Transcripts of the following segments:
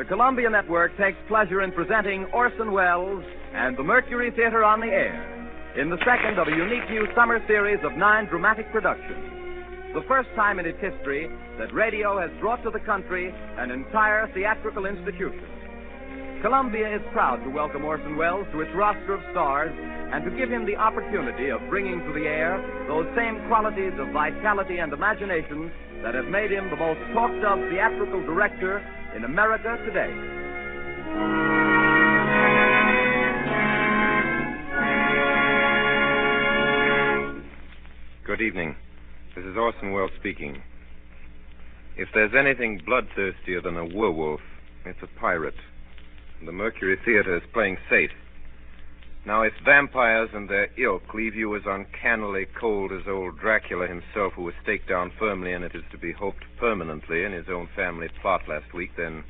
the Columbia Network takes pleasure in presenting Orson Welles and the Mercury Theatre on the Air in the second of a unique new summer series of 9 dramatic productions. The first time in its history that radio has brought to the country an entire theatrical institution. Columbia is proud to welcome Orson Welles to its roster of stars and to give him the opportunity of bringing to the air those same qualities of vitality and imagination that have made him the most talked-of theatrical director in America today. Good evening. This is Orson Welles speaking. If there's anything bloodthirstier than a werewolf, it's a pirate. The Mercury Theatre is playing safe. Now, if vampires and their ilk leave you as uncannily cold as old Dracula himself, who was staked down firmly and it is to be hoped permanently in his own family plot last week, then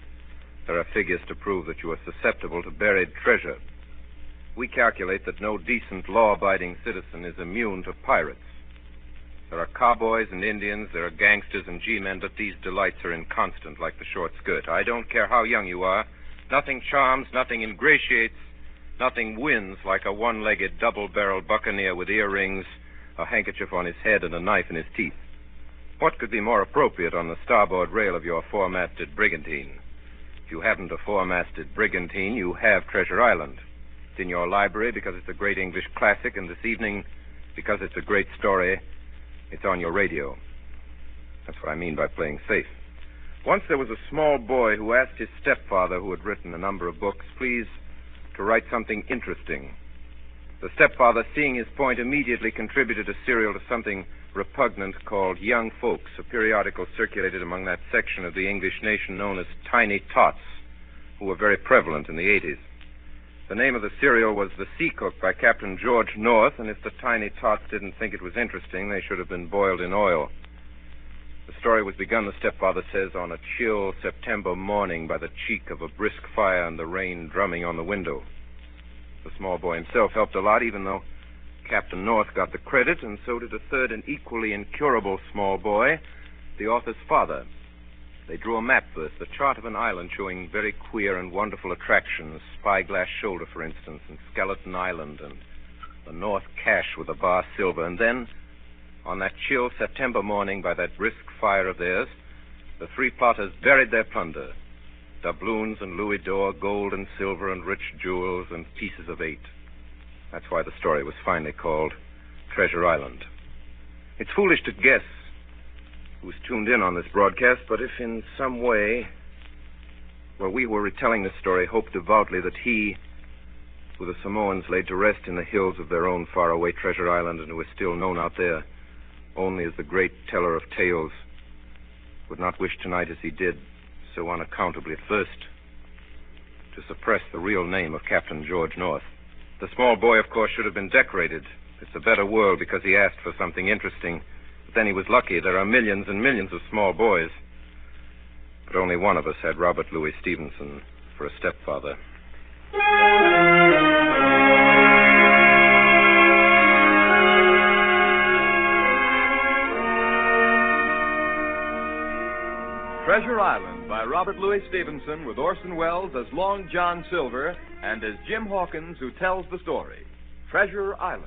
there are figures to prove that you are susceptible to buried treasure. We calculate that no decent, law-abiding citizen is immune to pirates. There are cowboys and Indians, there are gangsters and G-men, but these delights are inconstant like the short skirt. I don't care how young you are. Nothing charms, nothing ingratiates, nothing wins like a one-legged, double-barreled buccaneer with earrings, a handkerchief on his head, and a knife in his teeth. What could be more appropriate on the starboard rail of your four-masted brigantine? If you haven't a four-masted brigantine, you have Treasure Island. It's in your library because it's a great English classic, and this evening, because it's a great story, it's on your radio. That's what I mean by playing safe. Once there was a small boy who asked his stepfather, who had written a number of books, please to write something interesting. The stepfather, seeing his point, immediately contributed a serial to something repugnant called Young Folks, a periodical circulated among that section of the English nation known as Tiny Tots, who were very prevalent in the 80s. The name of the serial was The Sea Cook by Captain George North, and if the Tiny Tots didn't think it was interesting, they should have been boiled in oil. The story was begun, the stepfather says, on a chill September morning by the cheek of a brisk fire and the rain drumming on the window. The small boy himself helped a lot, even though Captain North got the credit, and so did a third and equally incurable small boy, the author's father. They drew a map first, the chart of an island showing very queer and wonderful attractions, Spyglass Shoulder, for instance, and Skeleton Island, and the North Cache with the bar silver, and then on that chill September morning by that brisk fire of theirs, the three plotters buried their plunder, doubloons and louis d'or, gold and silver and rich jewels and pieces of 8. That's why the story was finally called Treasure Island. It's foolish to guess who's tuned in on this broadcast, but if in some way, we who were retelling this story hope devoutly that he, who the Samoans laid to rest in the hills of their own faraway Treasure Island and who is still known out there only as the great teller of tales, would not wish tonight as he did, so unaccountably at first, to suppress the real name of Captain George North. The small boy, of course, should have been decorated. It's a better world because he asked for something interesting. But then he was lucky. There are millions and millions of small boys. But only one of us had Robert Louis Stevenson for a stepfather. Treasure Island by Robert Louis Stevenson, with Orson Welles as Long John Silver and as Jim Hawkins, who tells the story. Treasure Island.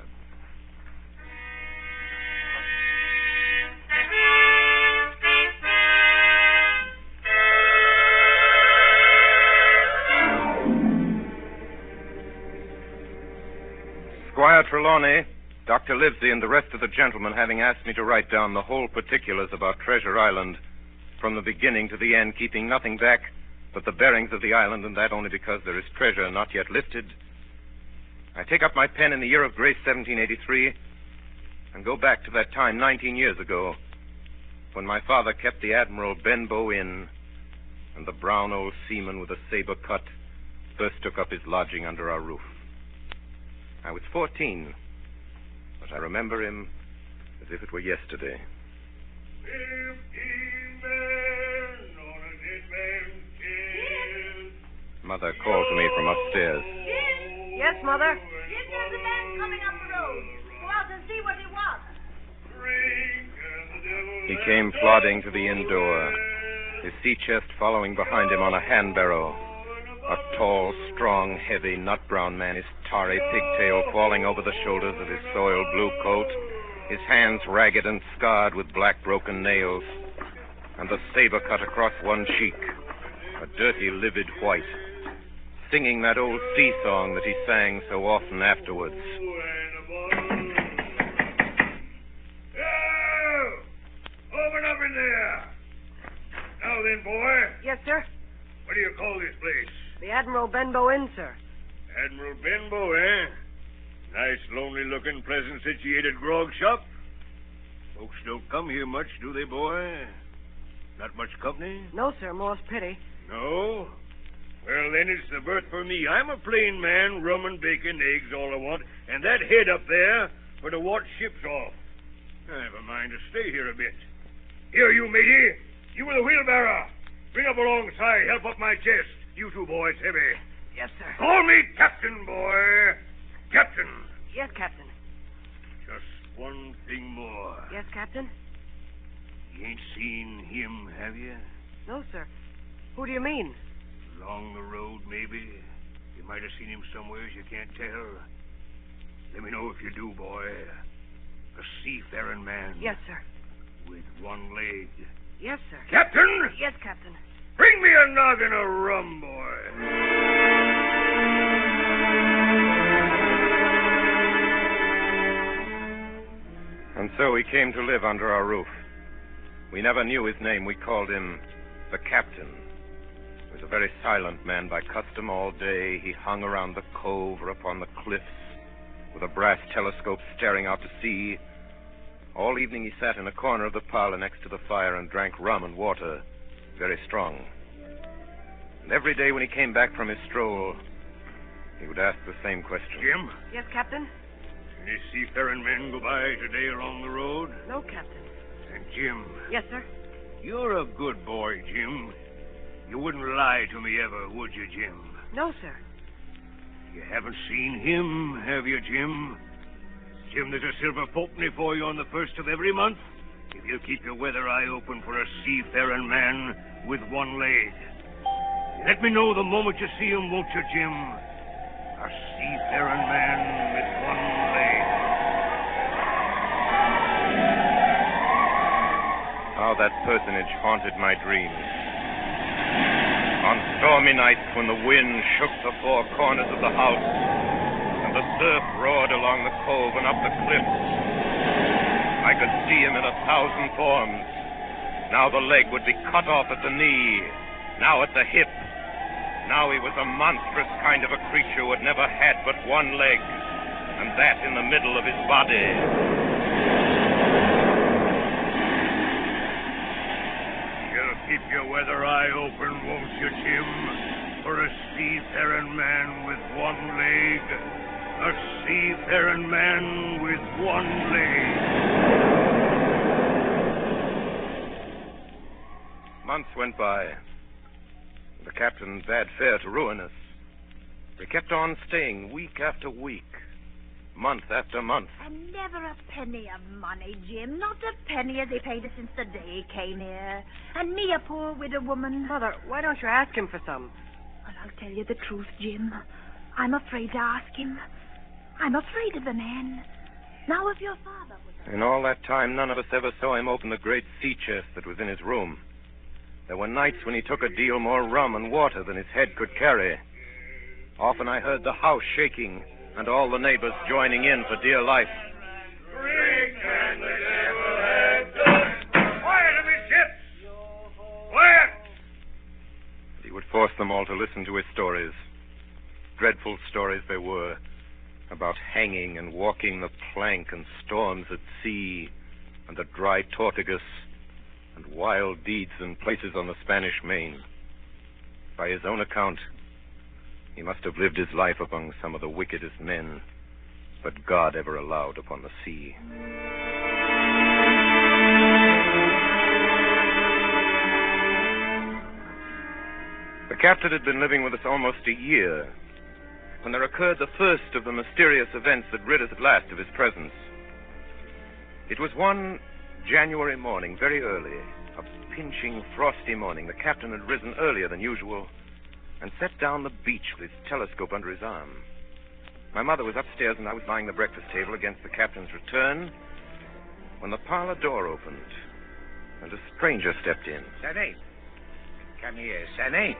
Squire Trelawney, Dr. Livesey, and the rest of the gentlemen having asked me to write down the whole particulars about Treasure Island from the beginning to the end, keeping nothing back but the bearings of the island, and that only because there is treasure not yet lifted, I take up my pen in the year of grace 1783 and go back to that time 19 years ago when my father kept the Admiral Benbow Inn and the brown old seaman with a saber cut first took up his lodging under our roof. I was 14, but I remember him as if it were yesterday. 15 men on a dead man's kiss. Mother called to me from upstairs. Yes, Mother? There's a man coming up the road. Go out and see what he wants. He came plodding to the inn door, his sea chest following behind him on a hand-barrow. A tall, strong, heavy, nut-brown man, his tarry pigtail falling over the shoulders of his soiled blue coat, his hands ragged and scarred with black broken nails, and the saber cut across one cheek, a dirty, livid white, singing that old sea song that he sang so often afterwards. Open up in there. Now then, boy. Yes, sir. What do you call this place? The Admiral Benbow Inn, sir. Admiral Benbow, eh? Nice, lonely-looking, pleasant-situated grog shop. Folks don't come here much, do they, boy? Not much company? No, sir. More's pity. No? Well, then it's the berth for me. I'm a plain man, rum and bacon, eggs, all I want, and that head up there for to watch ships off. I have a mind to stay here a bit. Here, you matey. You with the wheelbarrow. Bring up alongside. Help up my chest. You two boys, heavy. Yes, sir. Call me Captain, boy. Captain. Yes, Captain. Just one thing more. Yes, Captain? You ain't seen him, have you? No, sir. Who do you mean? Along the road, maybe. You might have seen him somewheres you can't tell. Let me know if you do, boy. A seafaring man. Yes, sir. With one leg. Yes, sir. Captain! Yes, Captain. Bring me a noggin of rum, boy. And so he came to live under our roof. We never knew his name. We called him the Captain. He was a very silent man by custom all day. He hung around the cove or upon the cliffs with a brass telescope staring out to sea. All evening he sat in a corner of the parlor next to the fire and drank rum and water, very strong. And every day when he came back from his stroll, he would ask the same question. Jim? Yes, Captain? Any seafaring men go by today along the road? No, Captain. And Jim? Yes, sir. You're a good boy, Jim. You wouldn't lie to me ever, would you, Jim? No, sir. You haven't seen him, have you, Jim? Jim, there's a silver polkney for you on the first of every month, if you'll keep your weather eye open for a seafaring man with one leg. Let me know the moment you see him, won't you, Jim? A seafaring man with one leg. How that personage haunted my dreams. On stormy nights when the wind shook the four corners of the house and the surf roared along the cove and up the cliffs, I could see him in 1,000 forms. Now the leg would be cut off at the knee, now at the hip. Now he was a monstrous kind of a creature who had never had but one leg, and that in the middle of his body. You'll keep your weather eye open, won't you, Jim? For a seafaring man with one leg. A seafaring man with one leg. Months went by. The captain bade fair to ruin us. We kept on staying week after week, month after month. And never a penny of money, Jim. Not a penny has he paid us since the day he came here. And me, a poor widow woman. Mother, why don't you ask him for some? Well, I'll tell you the truth, Jim. I'm afraid to ask him. I'm afraid of the man. Now, if your father was... In all that time, none of us ever saw him open the great sea chest that was in his room. There were nights when he took a deal more rum and water than his head could carry. Often I heard the house shaking and all the neighbors joining in for dear life. Drink and the devil has done. Quiet, amidships! Quiet! He would force them all to listen to his stories. Dreadful stories they were, about hanging and walking the plank and storms at sea and the dry Tortugas and wild deeds in places on the Spanish Main. By his own account, he must have lived his life among some of the wickedest men that God ever allowed upon the sea. The captain had been living with us almost a year when there occurred the first of the mysterious events that rid us at last of his presence. It was one January morning, very early, a pinching, frosty morning, the captain had risen earlier than usual and set down the beach with his telescope under his arm. My mother was upstairs, and I was buying the breakfast table against the captain's return when the parlor door opened and a stranger stepped in. Sonny, come here, Sonny.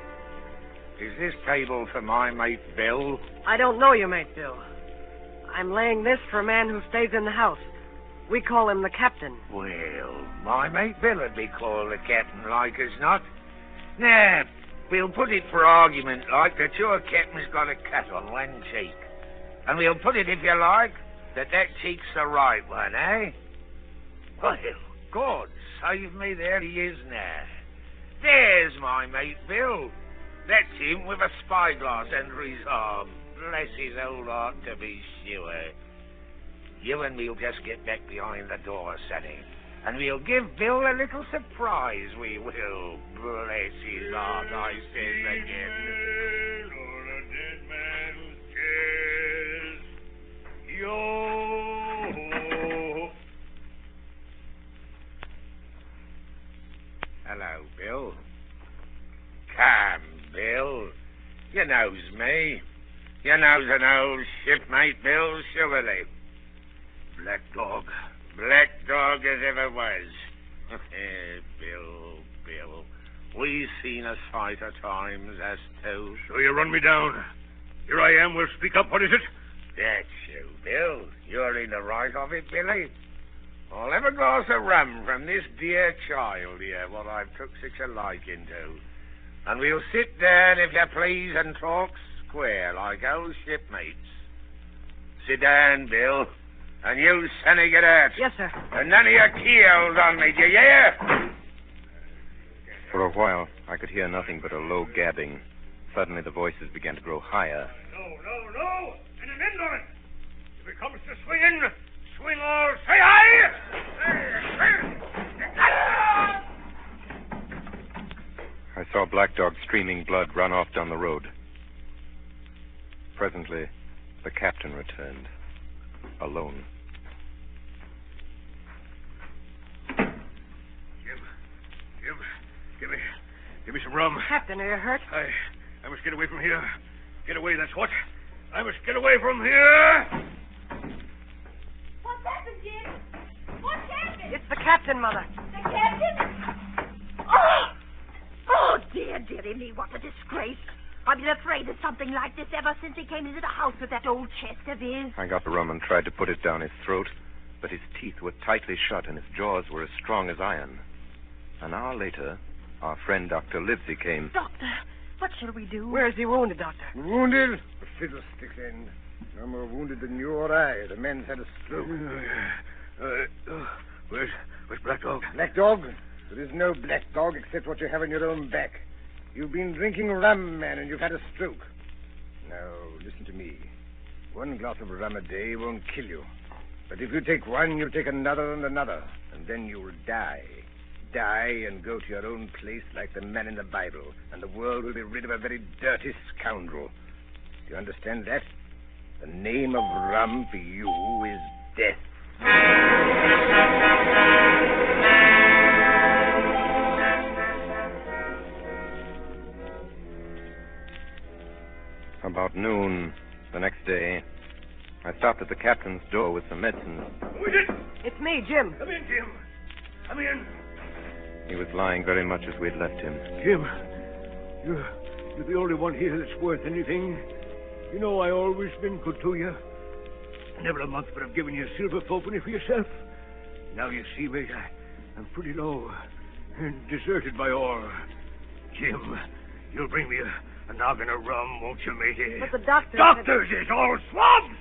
Is this table for my mate Bill? I don't know you, mate Bill. I'm laying this for a man who stays in the house. We call him the captain. Well, my mate Bill would be called the captain like as not. Now, we'll put it for argument like that your captain's got a cut on one cheek. And we'll put it, if you like, that cheek's the right one, eh? Well, God save me, there he is now. There's my mate Bill. That's him with a spyglass under his arm. Bless his old heart, to be sure. You and me'll just get back behind the door, Sonny, and we'll give Bill a little surprise, we will. Bless his heart, I says again. Or a dead man's kiss. Yo. Hello, Bill. Come, Bill. You knows me. You knows an old shipmate, Bill, surely. Black dog. Black dog as ever was. Bill. We've seen a sight of times, us two. So you run me down. Here I am. We'll speak up. What is it? That's you, Bill. You're in the right of it, Billy. I'll have a glass of rum from this dear child here, what I've took such a liking to. And we'll sit down, if you please, and talk square like old shipmates. Sit down, Bill. And you, Sonny, get out. Yes, sir. And none of your keels on me, do you hear? For a while, I could hear nothing but a low gabbing. Suddenly, the voices began to grow higher. No. And an end on it. If it comes to swinging, swing all. Say aye! I saw Black Dog streaming blood run off down the road. Presently, the captain returned, alone. Jim, give me some rum. Captain, are you hurt? I must get away from here. Get away, that's what. I must get away from here. What's happened, Jim? What's happened? It's the captain, Mother. The captain? Oh, dearie me, what a disgrace. I've been afraid of something like this ever since he came into the house with that old chest of his. I got the rum and tried to put it down his throat, but his teeth were tightly shut and his jaws were as strong as iron. An hour later, our friend Dr. Livesey came. Doctor, what shall we do? Where is he wounded, Doctor? Wounded? A fiddlestick's end. No more wounded than you or I. The man's had a stroke. Where's Black Dog? Black Dog? There is no black dog except what you have in your own back. You've been drinking rum, man, and you've had a stroke. Now, listen to me. One glass of rum a day won't kill you. But if you take one, you'll take another and another, and then you'll die. Die and go to your own place like the man in the Bible, and the world will be rid of a very dirty scoundrel. Do you understand that? The name of rum for you is death. About noon the next day, I stopped at the captain's door with some medicine. Who is it? It's me, Jim. Come in, Jim. Come in. He was lying very much as we'd left him. Jim, you're the only one here that's worth anything. You know I always been good to you. Never a month but I've given you a silver fourpenny for yourself. Now you see, mate, I'm pretty low and deserted by all. Jim, you'll bring me a noggin of rum, won't you, matey? But the doctor... Doctors is all swabs!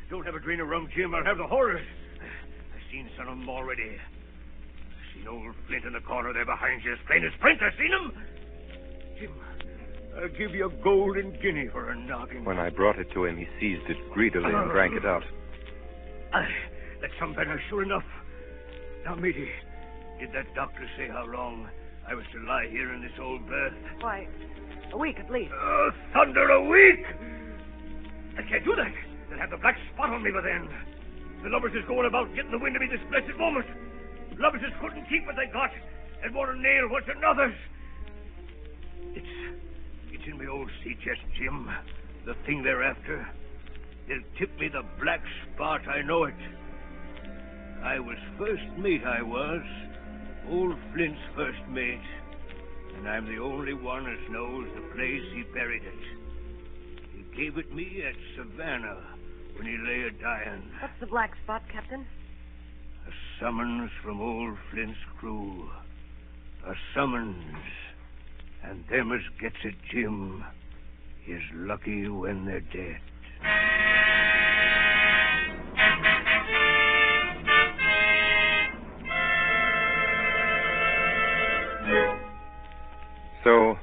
Don't have a drain of rum, Jim. I'll have the horrors. I've seen some of them already. I've seen old Flint in the corner there behind you, as plain as print. I've seen him. Jim, I'll give you a golden guinea for a noggin. When I brought it to him, he seized it greedily and drank it out. That's some better, sure enough. Now, matey, did that doctor say how long I was to lie here in this old berth? Why, a week at least. Thunder, a week! I can't do that. They'll have the black spot on me by then. The lubbers is going about getting the wind of me this blessed moment. Lobsters couldn't keep what they got, and want to nail what's another's. It's in my old sea chest, Jim. The thing they're after. They'll tip me the black spot, I know it. I was first mate, I was. Old Flint's first mate. And I'm the only one as knows the place he buried it. He gave it me at Savannah when he lay a-dying. What's the black spot, Captain? A summons from old Flint's crew. A summons. And them as gets it, Jim, is lucky when they're dead. So,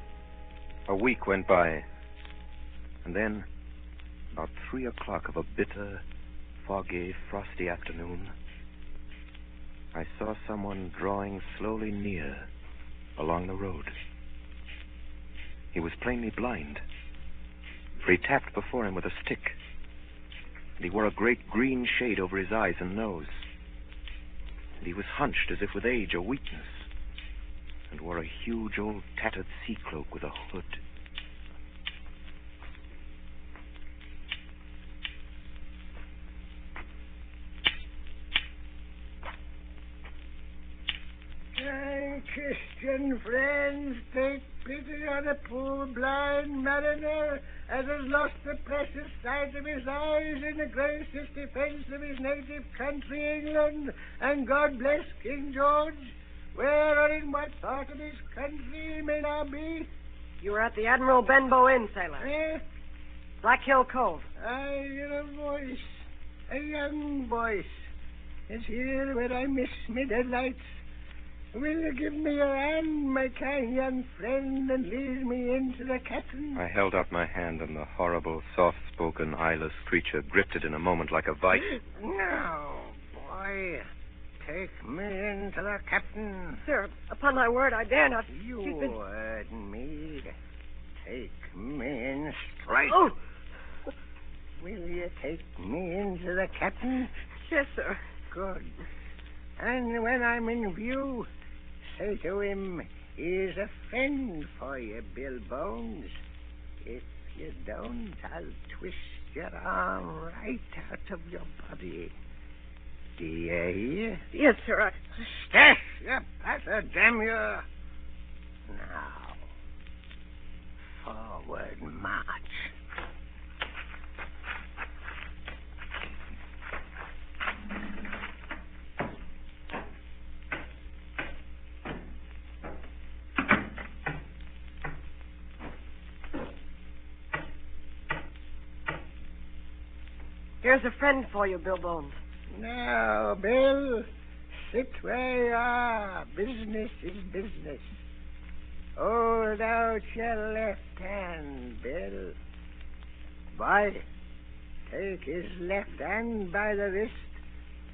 a week went by. And then, about 3 o'clock of a bitter, foggy, frosty afternoon, I saw someone drawing slowly near along the road. He was plainly blind, for he tapped before him with a stick, and he wore a great green shade over his eyes and nose, and he was hunched as if with age or weakness, and wore a huge old tattered sea cloak with a hood. Christian friends, take pity on a poor blind mariner as has lost the precious sight of his eyes in the greatest defense of his native country, England, and God bless King George. Where or in what part of his country he may now be? You were at the Admiral Benbow Inn, sailor. Eh? Black Hill Cove. I hear a voice, a young voice. It's here where I miss me deadlights. Will you give me your hand, my kind young friend, and lead me into the captain? I held out my hand, and the horrible, soft-spoken, eyeless creature gripped it in a moment like a vice. No, boy. Take me into the captain. Sir, upon my word, I dare not. You She's been... heard me. Take me in straight. Oh! Will you take me into the captain? Yes, sir. Good. And when I'm in view, say to him, he's a friend for you, Bill Bones. If you don't, I'll twist your arm right out of your body. Do you hear? Yes, sir. Stash, you patter, damn you. Now, forward march. Here's a friend for you, Bill Bones. Now, Bill, sit where you are. Business is business. Hold out your left hand, Bill. Boy, take his left hand by the wrist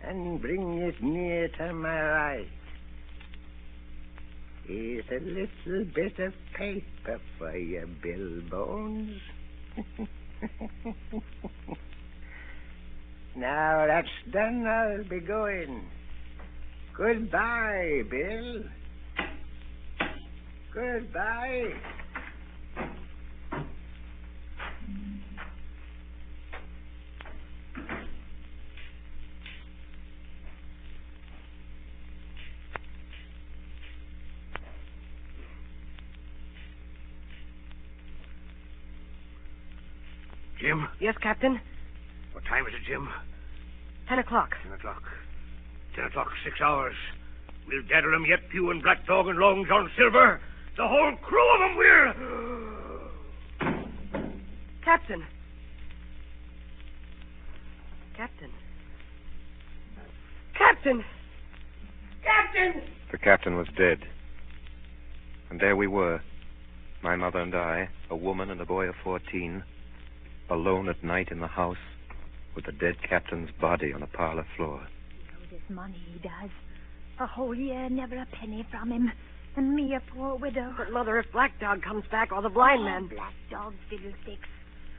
and bring it near to my right. Here's a little bit of paper for you, Bill Bones. Now that's done, I'll be going. Goodbye, Bill. Goodbye. Jim? Yes, Captain? What time is it, Jim? 10 o'clock. 10 o'clock. 10 o'clock, 6 hours. We'll daddle 'em yet, Pew and Black Dog and Long John Silver. The whole crew of 'em will. Captain. Captain. Captain! Captain! The captain was dead. And there we were, my mother and I, a woman and a boy of 14, alone at night in the house, with the dead captain's body on the parlor floor. He owes his money, he does. A whole year, never a penny from him. And me, a poor widow. But, Mother, if Black Dog comes back, or the blind man... Black Dog fiddlesticks.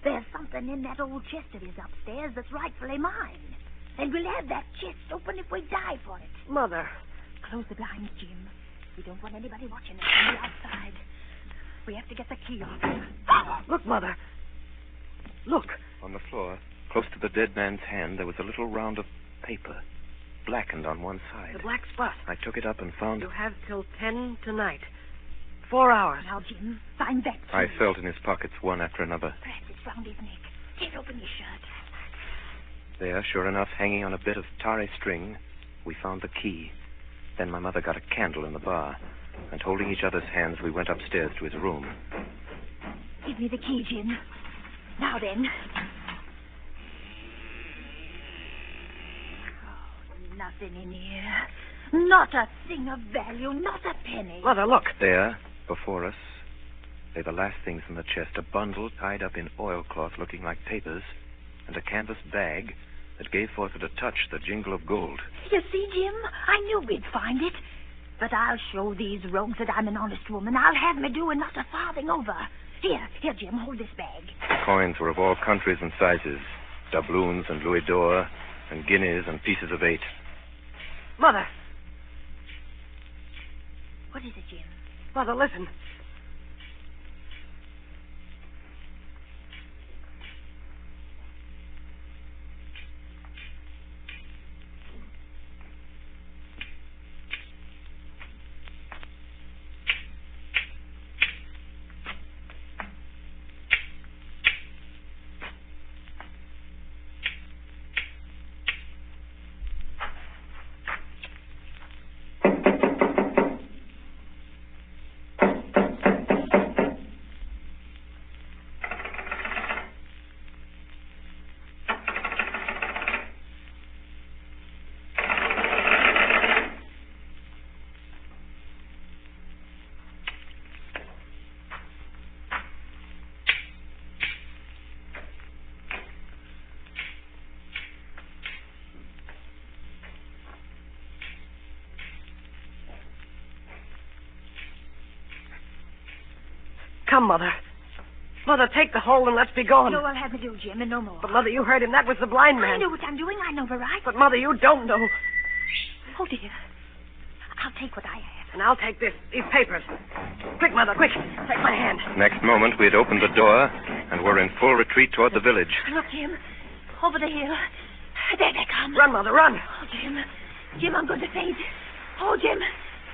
There's something in that old chest of his upstairs that's rightfully mine. And we'll have that chest open if we die for it. Mother, Close the blinds, Jim. We don't want anybody watching us from the outside. We have to get the key off him. Look, Mother. Look. On the floor, close to the dead man's hand, there was a little round of paper, blackened on one side. The black spot. I took it up and found... You have till 10 tonight. 4 hours. Now, Jim, find that key. I felt in his pockets one after another. Perhaps it's round his neck. Tear open his shirt. There, sure enough, hanging on a bit of tarry string, we found the key. Then my mother got a candle in the bar, and holding each other's hands, we went upstairs to his room. Give me the key, Jim. Now then. Oh, nothing in here. Not a thing of value, not a penny. Mother, look. There, before us, lay the last things in the chest, a bundle tied up in oilcloth looking like papers, and a canvas bag that gave forth at a touch the jingle of gold. You see, Jim, I knew we'd find it. But I'll show these rogues that I'm an honest woman. I'll have me doing not a farthing over. Here, Jim, hold this bag. The coins were of all countries and sizes, doubloons and louis d'or, and guineas and pieces of 8. Mother. What is it, Jim? Mother, listen. Come, Mother. Mother, take the hole and let's be gone. No, I'll have to do, Jim, and no more. But, Mother, you heard him. That was the blind man. I know what I'm doing. I know the right. But, Mother, you don't know. Oh, dear. I'll take what I have. And I'll take these papers. Quick, Mother, quick. Take my hand. Next moment, we had opened the door and were in full retreat toward the village. Look, Jim. Over the hill. There they come. Run, Mother, run. Oh, Jim. Jim, I'm going to faint. Oh, Jim.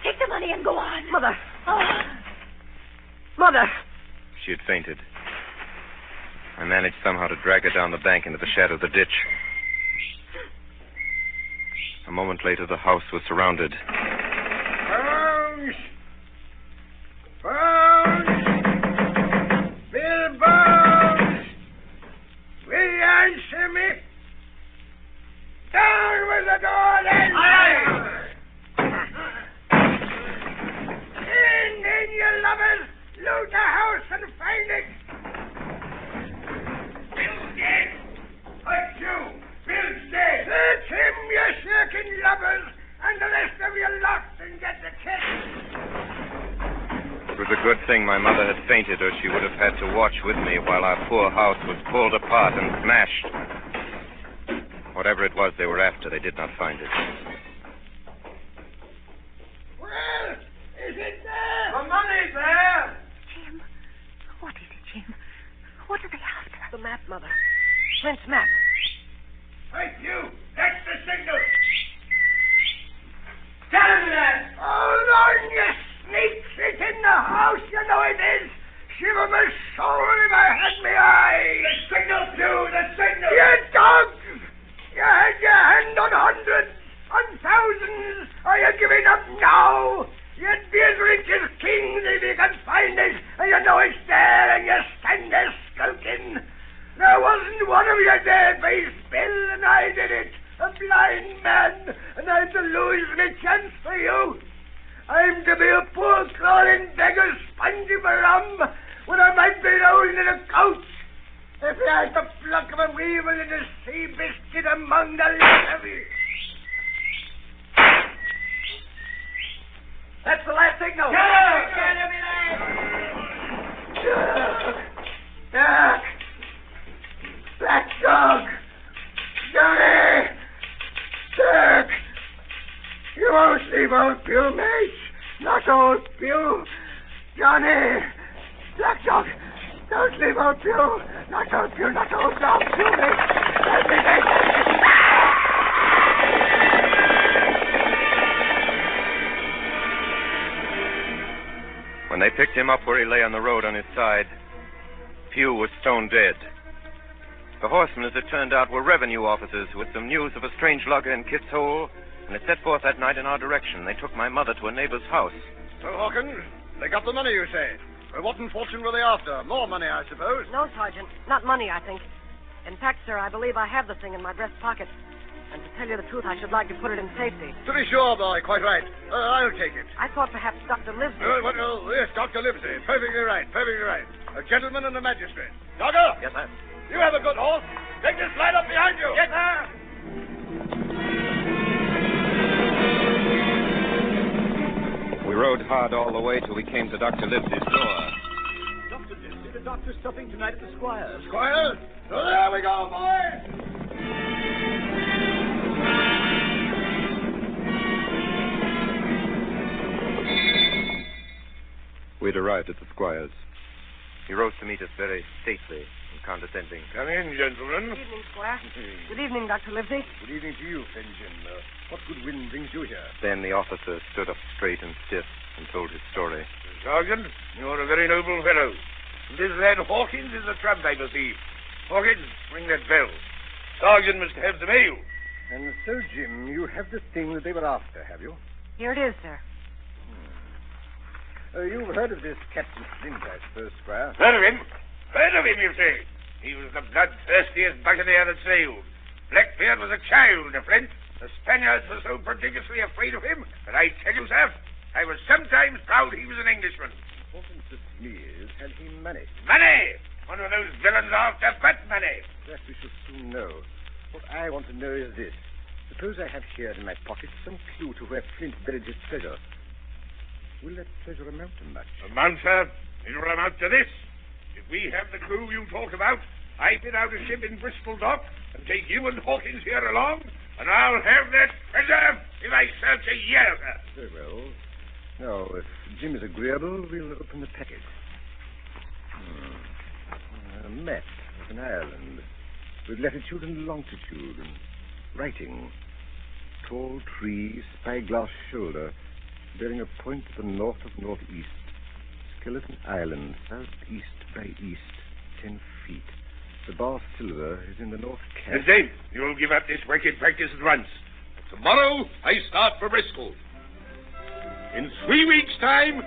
Take the money and go on. Mother. Oh. Mother. She had fainted. I managed somehow to drag her down the bank into the shadow of the ditch. A moment later, the house was surrounded. Bones! Bones! Bill Bones! Will you answer me? Down with the door, then! Aye! In, you lovers! Loot the house and find it! Bill's dead! That's you! Bill's dead! Search him, you shirking lubbers, and the rest of you lost and get the kid! It was a good thing my mother had fainted, or she would have had to watch with me while our poor house was pulled apart and smashed. Whatever it was they were after, they did not find it. Well, is it there? The money's there! Jim. What is it, Jim? What are they after? The map, Mother. Flint's map. Right, you! That's the signal! Tell him that! Hold on, you sneaks! It's in the house, you know it is! Shiver my soul if I had my eye! The signal, too! The signal! You dogs! You had your hand on hundreds, on thousands! Are you giving up now? You'd be as rich as kings if you could find it, and you know it's there, and you stand there skulking. There wasn't one of you there, face Bill, and I did it. A blind man, and I'm to lose my chance for you. I'm to be a poor crawling beggar sponging for rum when I might be rolling in a couch. If you had the pluck of a weevil in a sea biscuit among the lot of you. That's the last signal. Duck! Black dog! Johnny! Duck! You won't see leave old Bill, mate. Not old Bill. Johnny. Black Dog. Don't leave old Bill. Not old Bill. Not old Dog. Bill, mate. Help me, mate. When they picked him up where he lay on the road on his side, Pugh was stone dead. The horsemen, as it turned out, were revenue officers who had some news of a strange lugger in Kit's Hole, and they set forth that night in our direction. They took my mother to a neighbor's house. So, Hawkins, they got the money, you say? Well, what in fortune were they after? More money, I suppose. No, Sergeant. Not money, I think. In fact, sir, I believe I have the thing in my breast pocket. And to tell you the truth, I should like to put it in safety. To be sure, boy, quite right. I'll take it. I thought perhaps Dr. Livesey... Yes, Dr. Livesey. Perfectly right, perfectly right. A gentleman and a magistrate. Doctor! Yes, sir. You have a good horse. Take this slide up behind you. Yes, sir. We rode hard all the way till we came to Dr. Livesey's door. Dr. Livesey, the doctor's stopping tonight at the Squire's. Squire's? So there we go, boys. We'd arrived at the Squire's. He rose to meet us very stately and condescending. Come in, gentlemen. Good evening, Squire. Good evening, Dr. Livesey. Good evening to you, Fenton. What good wind brings you here? Then the officer stood up straight and stiff and told his story. Sergeant, you're a very noble fellow. This lad Hawkins is the tramp I perceive. Hawkins, ring that bell. Sergeant must have the mail. And so, Jim, you have the thing that they were after, have you? Here it is, sir. You've heard of this Captain Flint, I suppose, Squire? Heard of him? Heard of him, you say? He was the bloodthirstiest buccaneer that sailed. Blackbeard was a child to Flint. The Spaniards were so prodigiously afraid of him that I tell you, sir, I was sometimes proud he was an Englishman. Important to me is, had he money? Money! One of those villains after but money. That we shall soon know. What I want to know is this. Suppose I have here in my pocket some clue to where Flint buried his treasure. Will that treasure amount to much? Amount, sir? It'll amount to this. If we have the clue you talk about, I bid out a ship in Bristol Dock and take you and Hawkins here along, and I'll have that treasure if I search a year, sir. Very well. Now, if Jim is agreeable, we'll open the packet. A map of an island with latitude and longitude and writing. Tall tree, spyglass shoulder, bearing a point to the north of northeast. Skeleton Island, southeast by east, 10 feet. The bar silver is in the north cap. Dave, you'll give up this wicked practice at once. Tomorrow, I start for Bristol. In 3 weeks' time,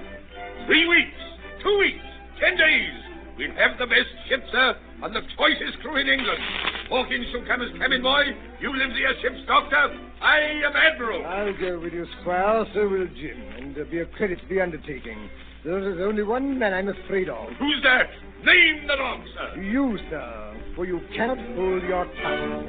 3 weeks, 2 weeks, 10 days, we'll have the best ship, sir, and the choicest crew in England. Hawkins shall come as cabin boy. You live as ship's doctor. I am admiral. I'll go with you, Squire. So will Jim. And be a credit to the undertaking. There's only one man I'm afraid of. Who's that? Name the dog, sir. You, sir, for you cannot hold your tongue.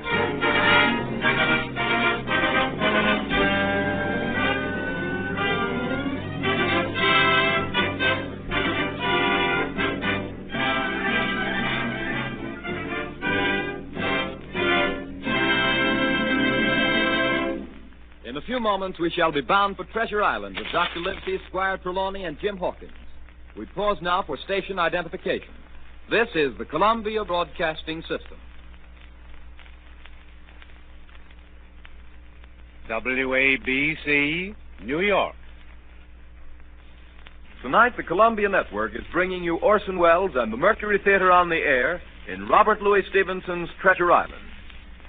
In a few moments, we shall be bound for Treasure Island with Dr. Livesey, Squire Trelawney, and Jim Hawkins. We pause now for station identification. This is the Columbia Broadcasting System. WABC, New York. Tonight, the Columbia Network is bringing you Orson Welles and the Mercury Theatre on the air in Robert Louis Stevenson's Treasure Island.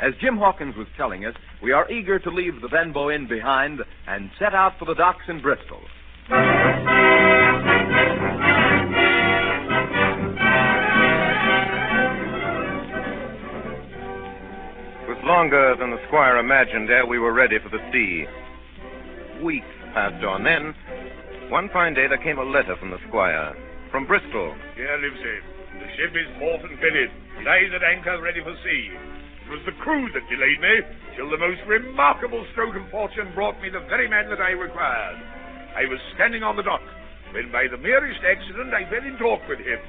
As Jim Hawkins was telling us, we are eager to leave the Benbow Inn behind and set out for the docks in Bristol. It was longer than the Squire imagined ere we were ready for the sea. Weeks passed on. Then, one fine day, there came a letter from the Squire. From Bristol. Here, Livesey. The ship is port and fitted. Lies at anchor ready for sea. It was the crew that delayed me, till the most remarkable stroke of fortune brought me the very man that I required. I was standing on the dock, when by the merest accident I fell in talk with him.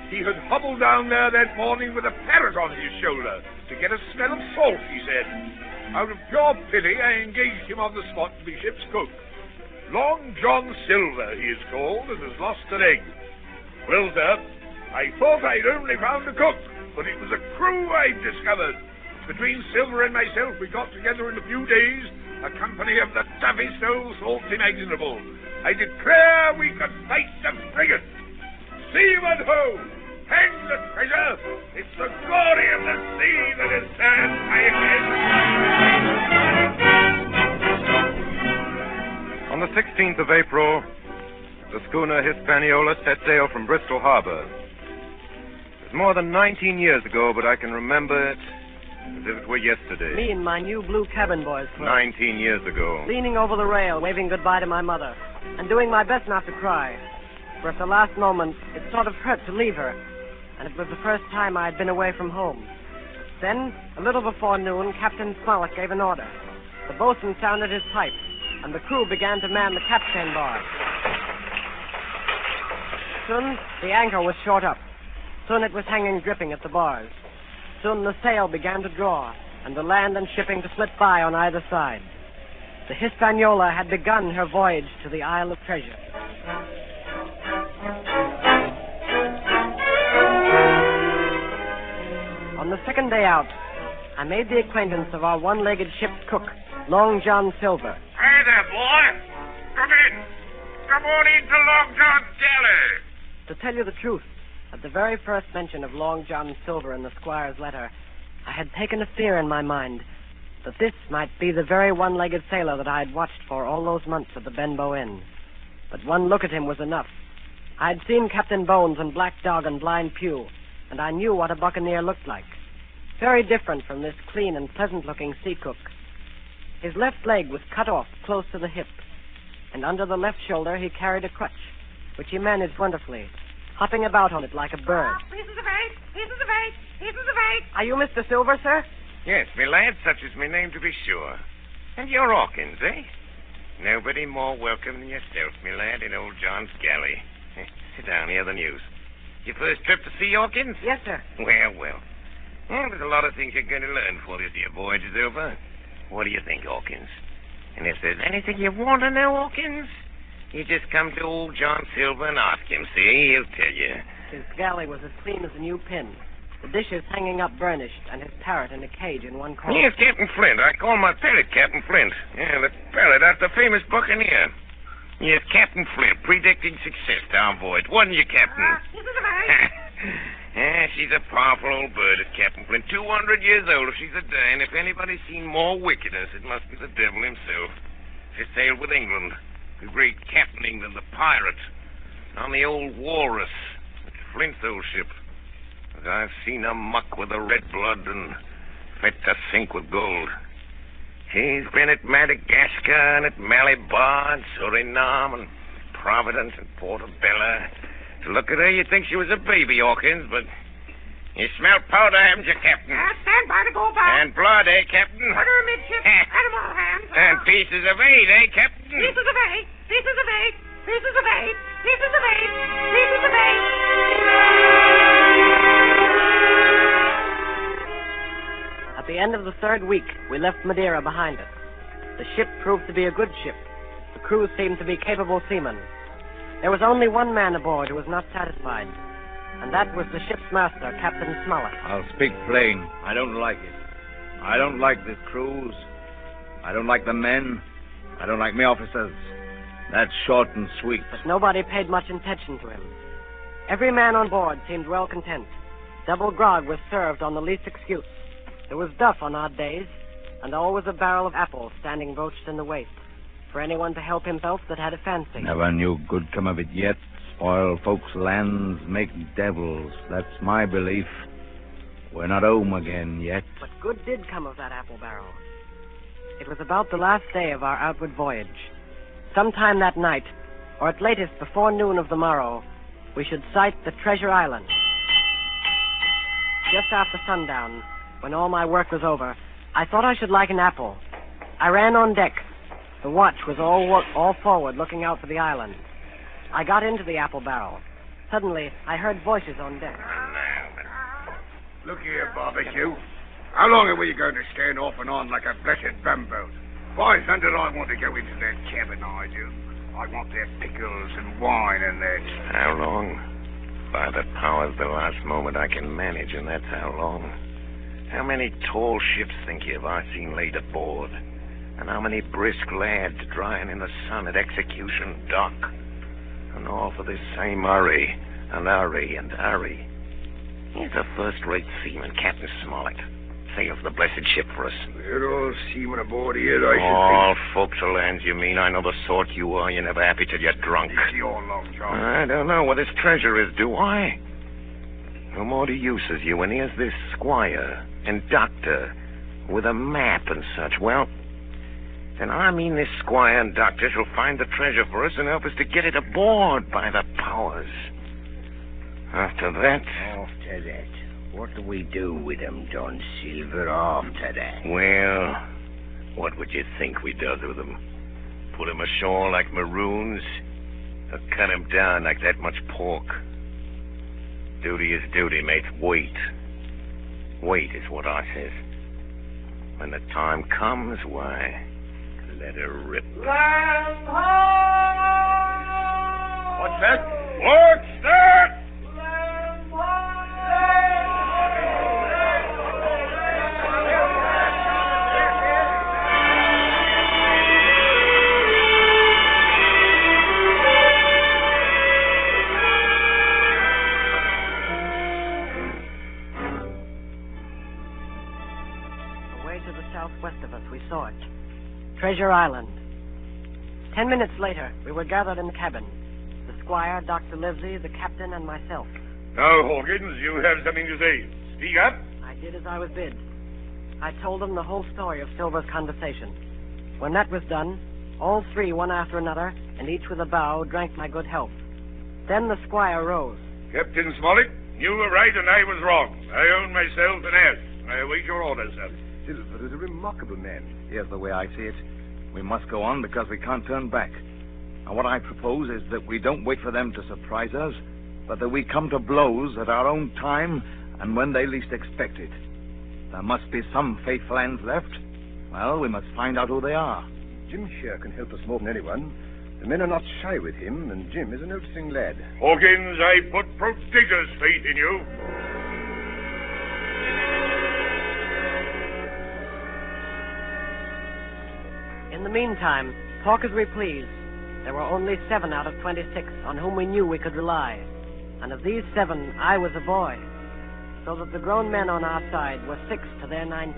He had hobbled down there that morning with a parrot on his shoulder to get a smell of salt, he said. Out of pure pity, I engaged him on the spot to be ship's cook. Long John Silver, he is called, and has lost an egg. Well, sir, I thought I'd only found a cook, but it was a crew I'd discovered. Between Silver and myself, we got together in a few days a company of the toughest old salts imaginable. I declare we could fight the frigate. Seaman ho! Hang the treasure! It's the glory of the sea that has turned my head. On the 16th of April, the schooner Hispaniola set sail from Bristol Harbor. It was more than 19 years ago, but I can remember it as if it were yesterday. Me and my new blue cabin boys were 19 years ago. leaning over the rail, waving goodbye to my mother, and doing my best not to cry. For at the last moment, it sort of hurt to leave her, and it was the first time I had been away from home. Then, a little before noon, Captain Smollett gave an order. The boatswain sounded his pipe, and the crew began to man the capstan bar. Soon, the anchor was short up. Soon it was hanging dripping at the bars. Soon the sail began to draw, and the land and shipping to slip by on either side. The Hispaniola had begun her voyage to the Isle of Treasure. On the second day out, I made the acquaintance of our one-legged ship's cook, Long John Silver. Hey there, boy. Come in. Come on into Long John's galley. To tell you the truth, at the very first mention of Long John Silver in the squire's letter, I had taken a fear in my mind that this might be the very one-legged sailor that I had watched for all those months at the Benbow Inn. But one look at him was enough. I had seen Captain Bones and Black Dog and Blind Pew, and I knew what a buccaneer looked like. Very different from this clean and pleasant-looking sea cook. His left leg was cut off close to the hip, and under the left shoulder he carried a crutch, which he managed wonderfully, hopping about on it like a bird. Pieces of eight. Pieces of eight. Pieces of eight. Are you Mr. Silver, sir? Yes, me lad, such is my name to be sure. And you're Hawkins, eh? Nobody more welcome than yourself, me lad, in old John's galley. Sit down, hear the news. Your first trip to sea, Hawkins? Yes, sir. Well. Well, there's a lot of things you're going to learn before this here voyage is over. What do you think, Hawkins? And if there's anything you want to know, Hawkins, you just come to old John Silver and ask him, see? He'll tell you. His galley was as clean as a new pin. The dishes hanging up burnished, and his parrot in a cage in one corner. Yes, Captain Flint. I call my parrot Captain Flint. Yeah, the parrot after the famous buccaneer. Yes, Captain Flint, predicting success to our voyage. Wasn't you, Captain? She's a powerful old bird, is Captain Flint. 200 years old if she's a day, and if anybody's seen more wickedness, it must be the devil himself. She sailed with England, the great Captain England, the pirate, on the old Walrus. It's Flint's old ship. As I've seen her muck with the red blood and fit to sink with gold. She's been at Madagascar and at Malabar and Suriname and Providence and Portobello. To look at her, you'd think she was a baby, Hawkins, but you smell powder, haven't you, Captain? Stand by to go by. And blood, eh, Captain? Order amidship. Animal hands. And pieces of eight, eh, Captain? Pieces of eight. Pieces of eight. Pieces of eight. Pieces of eight. Pieces of eight. At the end of the third week, we left Madeira behind us. The ship proved to be a good ship. The crew seemed to be capable seamen. There was only one man aboard who was not satisfied, and that was the ship's master, Captain Smollett. I'll speak plain. I don't like it. I don't like this cruise. I don't like the men. I don't like me officers. That's short and sweet. But nobody paid much attention to him. Every man on board seemed well content. Double grog was served on the least excuse. There was duff on odd days, and always a barrel of apples standing broached in the waist, for anyone to help himself that had a fancy. Never knew good come of it yet. Spoil folks' lands, make devils. That's my belief. We're not home again yet. But good did come of that apple barrel. It was about the last day of our outward voyage. Sometime that night, or at latest before noon of the morrow, we should sight the Treasure Island. Just after sundown, when all my work was over, I thought I should like an apple. I ran on deck. The watch was all forward, looking out for the island. I got into the apple barrel. Suddenly, I heard voices on deck. Look here, Barbecue. How long are we going to stand off and on like a blessed bumboat? Why thunder I want to go into that cabin, I do. I want their pickles and wine and that. How long? By the powers, the last moment I can manage, and that's how long. How many tall ships, think you, have I seen laid aboard? And how many brisk lads drying in the sun at execution dock? And all for this same hurry, and hurry, and hurry. He's a first-rate seaman, Captain Smollett. Sails the blessed ship for us. We're all seamen aboard here, I should All think. forecastle hands, you mean? I know the sort you are. You're never happy till you're drunk. It's your long, John. I don't know what his treasure is, do I? No more to use as you, and here's this squire and doctor with a map and such. Well, then I mean this squire and doctor shall find the treasure for us and help us to get it aboard by the powers. After that... After that, what do we do with them, John Silver, after that? Well, what would you think we does with them? Put them ashore like maroons? Or cut them down like that much pork? Duty is duty, mate. Wait. Wait is what I says. When the time comes, why, let her rip. Land ho! What's that? What's that? Land ho! Away to the southwest of us, we saw it. Treasure Island. 10 minutes later, we were gathered in the cabin. The squire, Dr. Livesey, the captain, and myself. Now, Hawkins, you have something to say. Speak up. I did as I was bid. I told them the whole story of Silver's conversation. When that was done, all three, one after another, and each with a bow, drank my good health. Then the squire rose. Captain Smollett, you were right and I was wrong. I own myself an ass. I await your orders, sir. Silver is a remarkable man. Here's the way I see it. We must go on because we can't turn back. And what I propose is that we don't wait for them to surprise us, but that we come to blows at our own time and when they least expect it. There must be some faithful hands left. Well, we must find out who they are. Jim Shear can help us more than anyone. The men are not shy with him, and Jim is a noticing lad. Hawkins, I put prodigious faith in you. In the meantime, talk as we please. There were only 7 out of 26 on whom we knew we could rely. And of these 7, I was a boy. So that the grown men on our side were 6 to their 19.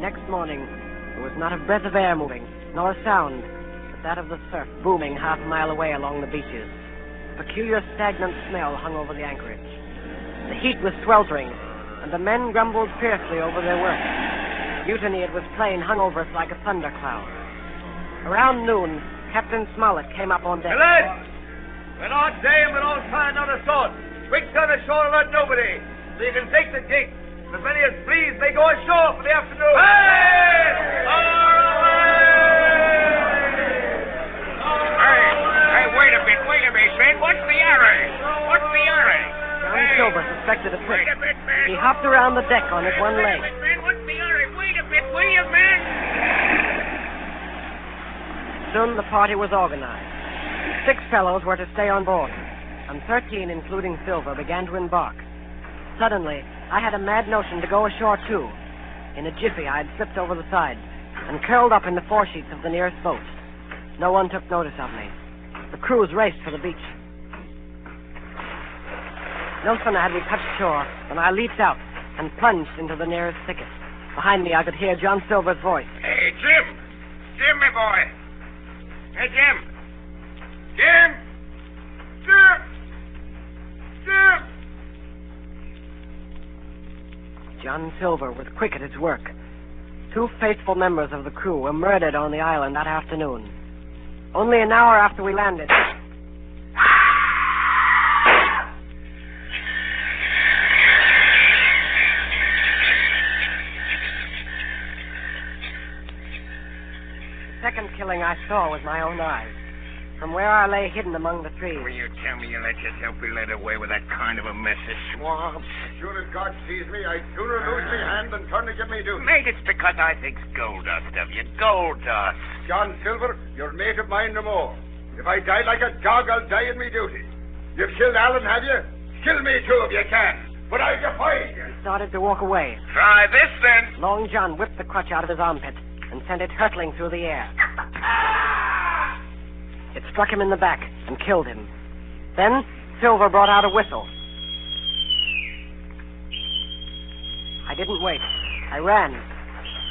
Next morning, there was not a breath of air moving, nor a sound, but that of the surf booming half a mile away along the beaches. A peculiar stagnant smell hung over the anchorage. The heat was sweltering, and the men grumbled fiercely over their work. Mutiny, it was plain, hung over us like a thundercloud. Around noon, Captain Smollett came up on deck. Hey, lads! We're not saying we don't try another sort. Quick turn ashore and let nobody, so you can take the gig. As many as please may go ashore for the afternoon. Hey! Hey, wait a minute, man. What's the hurry? What's the hurry? John Silver suspected a trick. Wait a bit, man. He hopped around the deck on his one leg. Wait a bit, man. What's the hurry? Wait a bit, will you, man? Soon the party was organized. 6 fellows were to stay on board, and 13, including Silver, began to embark. Suddenly, I had a mad notion to go ashore, too. In a jiffy, I had slipped over the side and curled up in the foresheets of the nearest boat. No one took notice of me. The crews raced for the beach. No sooner had we touched shore than I leaped out and plunged into the nearest thicket. Behind me, I could hear John Silver's voice. Hey, Jim! Jim, my boy! Hey, Jim! Jim! Jim! Jim! John Silver was quick at his work. 2 faithful members of the crew were murdered on the island that afternoon. Only an hour after we landed. The second killing I saw with my own eyes. from where I lay hidden among the trees. Will you tell me you let yourself be led away with that kind of a mess of swabs? As sure as God sees me, I'd sooner lose me hand than turn to get me duty. Mate, it's because I think's gold dust of you. Gold dust. John Silver, you're mate of mine no more. If I die like a dog, I'll die in me duty. You've killed Alan, have you? Kill me too if you can. But I defy you. He started to walk away. Try this, then. Long John whipped the crutch out of his armpit and sent it hurtling through the air. It struck him in the back and killed him. Then Silver brought out a whistle. I didn't wait. I ran.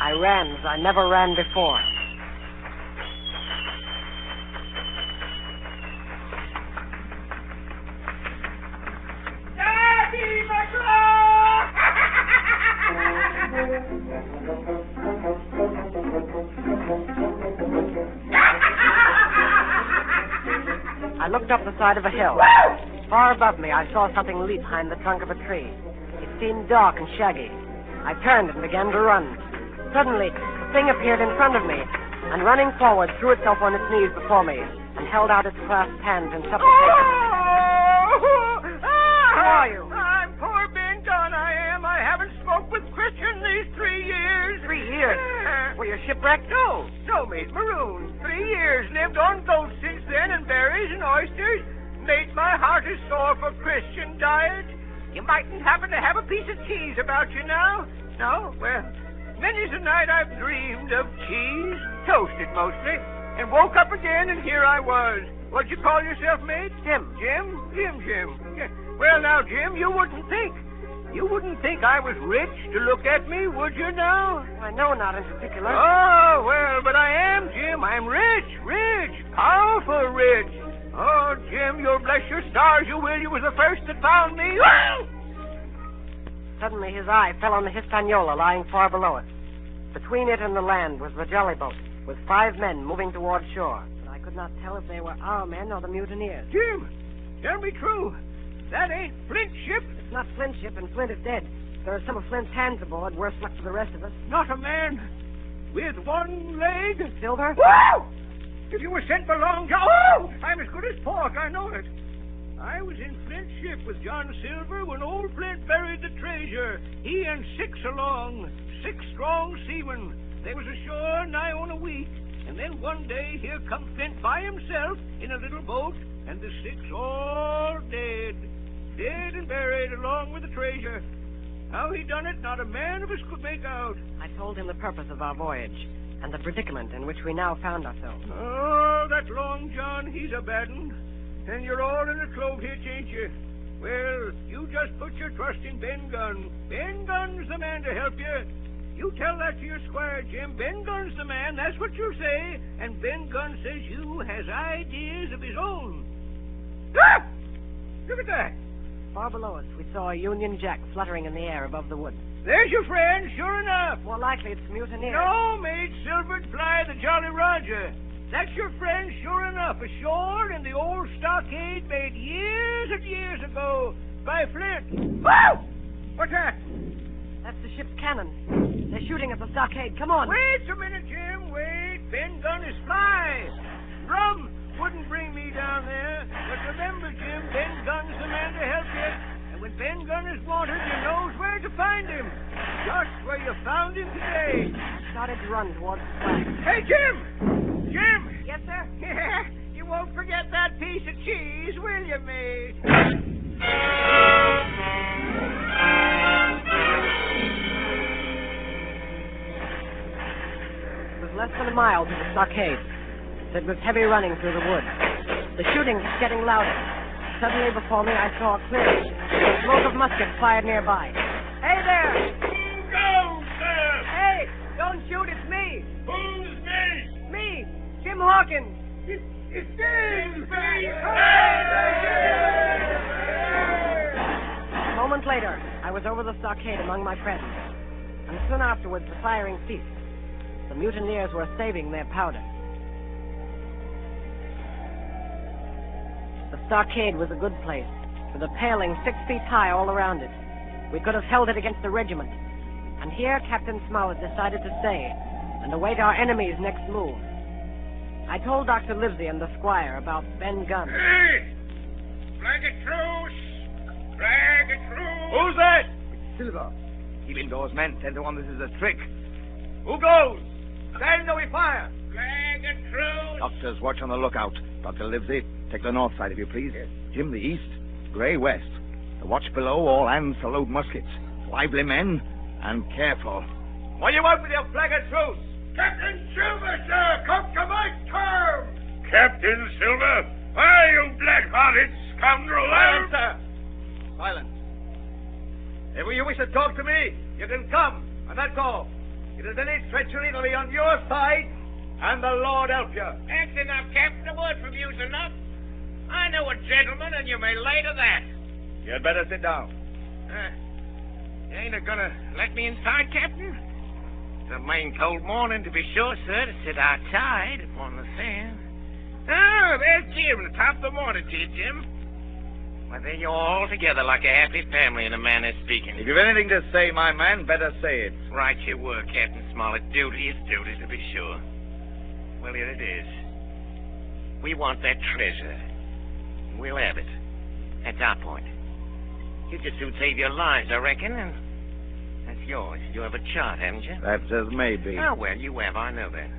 I ran as I never ran before. Daddy, my I looked up the side of a hill. Far above me, I saw something leap behind the trunk of a tree. It seemed dark and shaggy. I turned and began to run. Suddenly, the thing appeared in front of me, and running forward, threw itself on its knees before me, and held out its clasped hands in supplication. Who are you? I'm poor Ben Dunn, I am. I haven't smoked with Christian these 3 years. 3 years? Were you shipwrecked? No, mate, marooned. 3 years, lived on goats since then, and berries and oysters. Mate, my heart is sore for Christian diet. You mightn't happen to have a piece of cheese about you now? No? Well, many's a night I've dreamed of cheese, toasted mostly, and woke up again, and here I was. What'd you call yourself, mate? Jim. Jim? Jim. Yeah. Well, now, Jim, you wouldn't think I was rich to look at me, would you now? I know not in particular. Oh, well, but I am, Jim. I'm rich, powerful rich. Oh, Jim, you'll bless your stars, you will. You was the first that found me. Suddenly his eye fell on the Hispaniola lying far below us. Between it and the land was the jolly boat, with 5 men moving toward shore. But I could not tell if they were our men or the mutineers. Jim, tell me true. That ain't Flint's ship? It's not Flint's ship, and Flint is dead. There are some of Flint's hands aboard. Worse luck for the rest of us. Not a man with one leg? Silver? Whoa! If you were sent for Long John... Oh! I'm as good as pork, I know it. I was in Flint's ship with John Silver when old Flint buried the treasure. He and 6 along, 6 strong seamen. They was ashore nigh on a week. And then one day, here come Flint by himself in a little boat, and the 6 all dead. Dead and buried along with the treasure. How he done it, not a man of us could make out. I told him the purpose of our voyage, and the predicament in which we now found ourselves. Oh, that Long John, he's a bad un. And you're all in a clove hitch, ain't you? Well, you just put your trust in Ben Gunn. Ben Gunn's the man to help you. You tell that to your squire, Jim. Ben Gunn's the man, that's what you say. And Ben Gunn says you has ideas of his own. Ah! Look at that. Far below us, we saw a Union Jack fluttering in the air above the woods. There's your friend, sure enough. More likely it's mutineers. No, mate, Silver'd fly the Jolly Roger. That's your friend, sure enough, ashore in the old stockade made years and years ago by Flint. Whoa! What's that? That's the ship's cannon. They're shooting at the stockade. Come on. Wait a minute, Jim. Wait. Ben Gunn is fly. Rum wouldn't bring me down there. But remember, Jim, Ben Gunn's the man to help you. And when Ben Gunn is wanted, you knows where to find him. Just where you found him today. I started to run towards the flag. Hey, Jim! Jim! Yes, sir? Yeah, you won't forget that piece of cheese, will you, mate? It was less than a mile to the stockade. It was heavy running through the woods. The shooting was getting louder. Suddenly before me, I saw a clearing. The smoke of muskets fired nearby. Hey there! Who goes, sir? Hey! Don't shoot, it's me! Who's me? Me! Jim Hawkins! It's James! A moment later, I was over the stockade among my friends. And soon afterwards, the firing ceased. The mutineers were saving their powder. The stockade was a good place, with a paling 6 feet high all around it. We could have held it against the regiment. And here Captain Smollett decided to stay and await our enemy's next move. I told Dr. Livesey and the squire about Ben Gunn. Hey! Flag a truce! Flag a truce! Who's that? Silver. Keep indoors, men. 10 to 1, this is a trick. Who goes? Stand or we fire. Flag a truce! Doctors, watch on the lookout. Dr. Livesey, take the north side, if you please. Yes. Jim, the east. Gray, west. The watch below, all hands to load muskets. Lively men, and careful. What do you want with your flag of truce? Captain Silver, sir! Come to my terms! Captain Silver? Why, you black-hearted scoundrel! Silence, sir. Silence. If you wish to talk to me, you can come, and that's all. If there's any treachery, it'll be on your side, and the Lord help you. That's enough, Captain. A word from you's enough. I know a gentleman, and you may lay to that. You'd better sit down. You ain't gonna let me inside, Captain? It's a main cold morning, to be sure, sir, to sit outside upon the sand. Oh, there's Jim. Top of the morning to you, Jim. Well, there you're all together like a happy family in a manner of speaking. If you've anything to say, my man, better say it. Right you were, Captain Smollett. Duty is duty, to be sure. Well, here it is. We want that treasure. We'll have it. That's our point. You just soon save your lives, I reckon, and that's yours. You have a chart, haven't you? That's as may be. Oh, well, you have. I know that.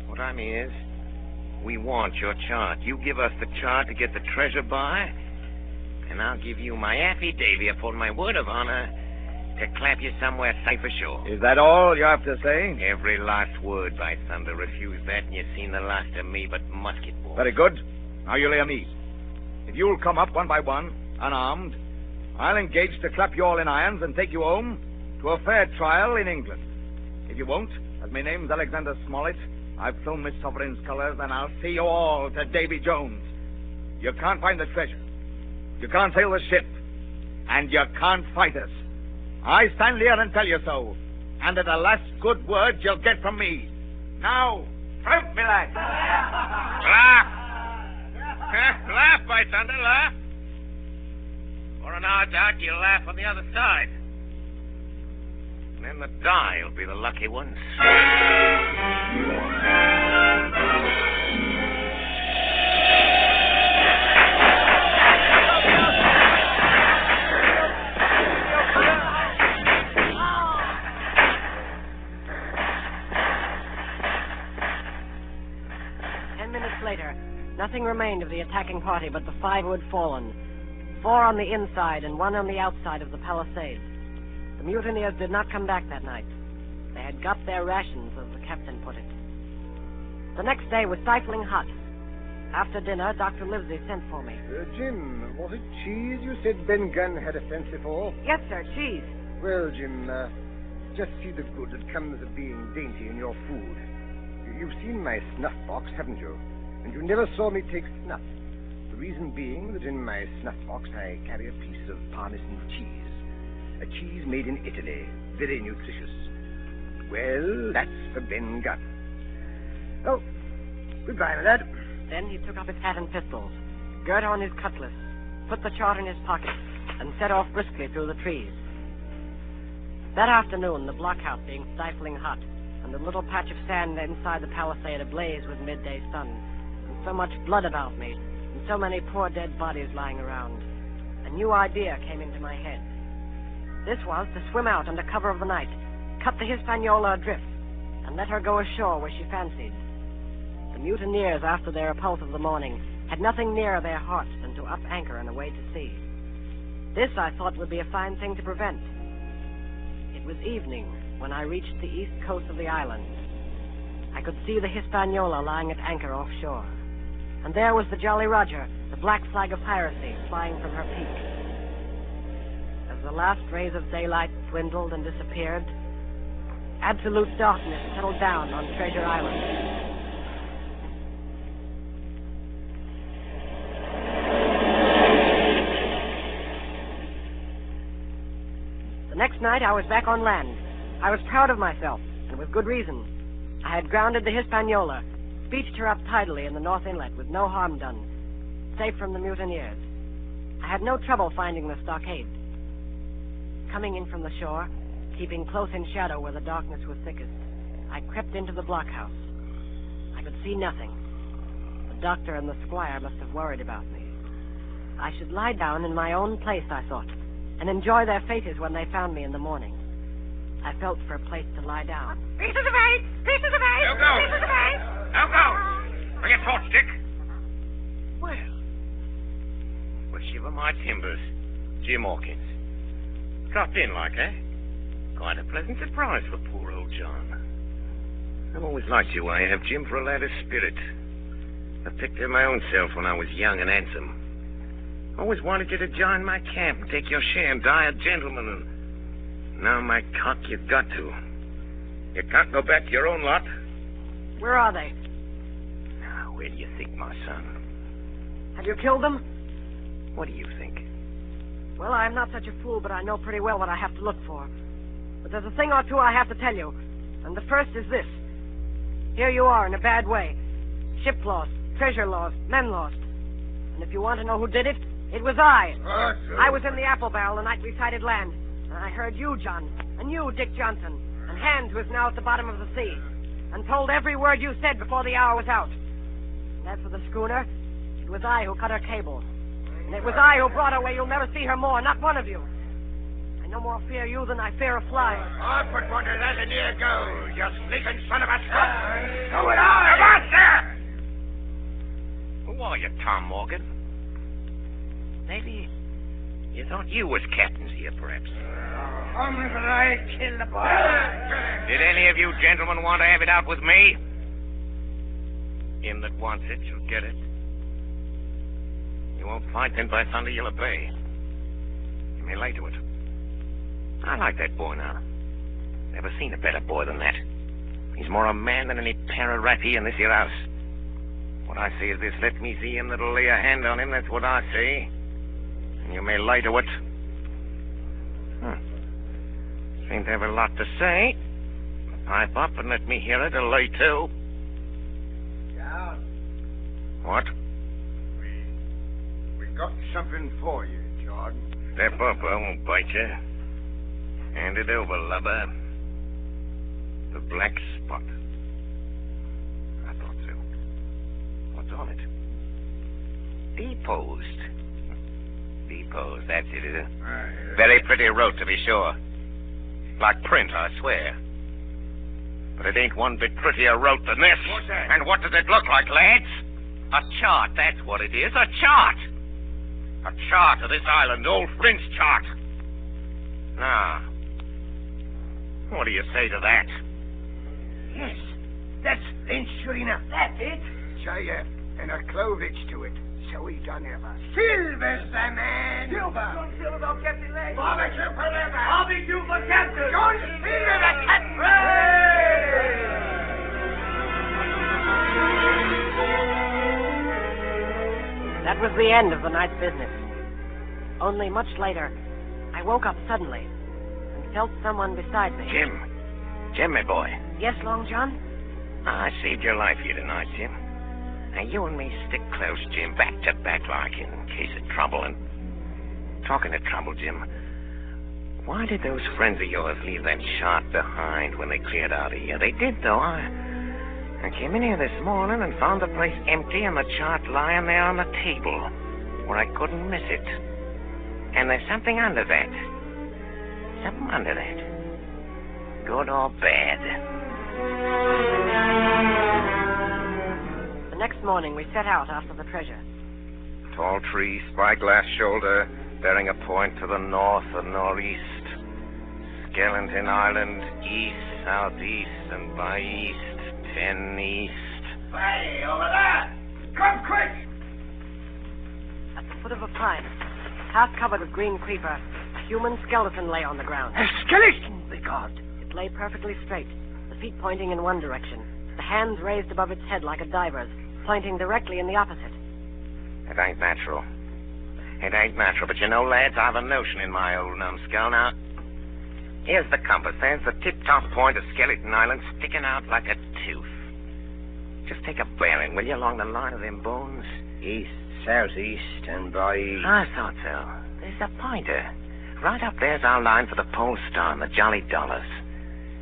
What I mean is, we want your chart. You give us the chart to get the treasure by, and I'll give you my affidavit upon my word of honor to clap you somewhere safe ashore. Is that all you have to say? Every last word, by thunder. Refuse that, and you've seen the last of me but musket balls. Very good. Now you lay me. If you'll come up one by one, unarmed, I'll engage to clap you all in irons and take you home to a fair trial in England. If you won't, as my name's Alexander Smollett, I've flown my sovereign's colours, and I'll see you all to Davy Jones. You can't find the treasure. You can't sail the ship. And you can't fight us. I stand here and tell you so. And at the last good word you'll get from me. Now, trump me, lad. Laugh! Laugh, by thunder, laugh. For an hour out, you'll laugh on the other side. And then the die will be the lucky ones. 10 minutes later, nothing remained of the attacking party but the 5 who had fallen. 4 on the inside and 1 on the outside of the palisade. The mutineers did not come back that night. They had got their rations, as the captain put it. The next day was stifling hot. After dinner, Dr. Livesey sent for me. Jim, was it cheese you said Ben Gunn had a fancy for? Yes, sir, cheese. Well, Jim, just see the good that comes of being dainty in your food. You've seen my snuff box, haven't you? And you never saw me take snuff. The reason being that in my snuff box I carry a piece of Parmesan cheese. A cheese made in Italy, very nutritious. Well, that's for Ben Gunn. Oh, goodbye, my lad. Then he took up his hat and pistols, girt on his cutlass, put the chart in his pocket, and set off briskly through the trees. That afternoon, the blockhouse being stifling hot, and the little patch of sand inside the palisade ablaze with midday sun, and so much blood about me, and so many poor dead bodies lying around, a new idea came into my head. This was to swim out under cover of the night, cut the Hispaniola adrift, and let her go ashore where she fancied. The mutineers, after their repulse of the morning, had nothing nearer their hearts than to up anchor and away to sea. This, I thought, would be a fine thing to prevent. It was evening when I reached the east coast of the island. I could see the Hispaniola lying at anchor offshore, and there was the Jolly Roger, the black flag of piracy, flying from her peak. As the last rays of daylight dwindled and disappeared, absolute darkness settled down on Treasure Island. The next night I was back on land. I was proud of myself, and with good reason. I had grounded the Hispaniola, beached her up tidily in the North Inlet with no harm done, safe from the mutineers. I had no trouble finding the stockade. Coming in from the shore, keeping close in shadow where the darkness was thickest, I crept into the blockhouse. I could see nothing. The doctor and the squire must have worried about me. I should lie down in my own place, I thought, and enjoy their faces when they found me in the morning. I felt for a place to lie down. Pieces of eight! Pieces of eight! Now go! Pieces of eight! Now go! Bring a torch, Dick. Well, shiver my timbers. Jim Hawkins. Dropped in like, eh? Quite a pleasant surprise for poor old John. I've always liked you, I have, Jim, for a lad of spirit. I picked up my own self when I was young and handsome. Always wanted you to join my camp and take your share and die a gentleman. And now, my cock, you've got to. You can't go back to your own lot. Where are they? Now, where do you think, my son? Have you killed them? What do you think? Well, I'm not such a fool, but I know pretty well what I have to look for. But there's a thing or two I have to tell you. And the first is this. Here you are in a bad way. Ship lost, treasure lost, men lost. And if you want to know who did it, it was I. I was in the apple barrel the night we sighted land. And I heard you, John, and you, Dick Johnson, and Hans, who is now at the bottom of the sea, and told every word you said before the hour was out. And as for the schooner, it was I who cut her cable. And it was I who brought her where you'll never see her more, not one of you. I no more fear you than I fear a fly. I put one of that in here gold, you sneaking son of a skunk. So would I. Come on, sir! Who are you, Tom Morgan? Maybe you thought you was captains here, perhaps. Only that I killed the boy. Did any of you gentlemen want to have it out with me? Him that wants it shall get it. You won't fight, then by thunder you'll obey. You may lay to it. I like that boy now. Never seen a better boy than that. He's more a man than any para-rappy in this here house. What I say is this, let me see him that'll lay a hand on him, that's what I say. And you may lay to it. Seem to have a lot to say. Pipe up and let me hear it, or lay to. John. What? We got something for you, Jordan. Step up, I won't bite you. Hand it over, lubber. The black spot. I thought so. What's on it? Deposed. Deposed, that's it, is it? Very pretty wrote, to be sure. Like print, I swear. But it ain't one bit prettier wrote than this. What's that? And what does it look like, lads? A chart, that's what it is, a chart. A chart of this island, old Flint's chart. Now, what do you say to that? Yes, that's Flint, sure enough. That's it. Say, and a clovage to it. So he done ever. Silver's the man. Silver, don't get me late. Barbecue forever. Barbecue for captain. John Silver, the captain. That was the end of the night's business. Only much later, I woke up suddenly and felt someone beside me. Jim, my boy. Yes, Long John? I saved your life here tonight, Jim. Now, you and me stick close, Jim, back to back like in case of trouble. And talking of trouble, Jim, why did those friends of yours leave that chart behind when they cleared out of here? They did, though. I came in here this morning and found the place empty and the chart lying there on the table where I couldn't miss it. And there's something under that. Something under that. Good or bad. The next morning, we set out after the treasure. Tall tree, spyglass shoulder, bearing a point to the north and northeast. Skeleton Island, east, southeast, and by east, 10 east. Hey, over there! Come quick! At the foot of a pine, half covered with green creeper, a human skeleton lay on the ground. A skeleton, by God! It lay perfectly straight, the feet pointing in one direction, the hands raised above its head like a diver's, pointing directly in the opposite. It ain't natural. It ain't natural, but you know, lads, I've a notion in my old numbskull. Now, here's the compass. There's the tip-top point of Skeleton Island sticking out like a tooth. Just take a bearing, will you, along the line of them bones? East, southeast, and by east. I thought so. There's a pointer. Right up there's our line for the Pole Star and the Jolly Dollars.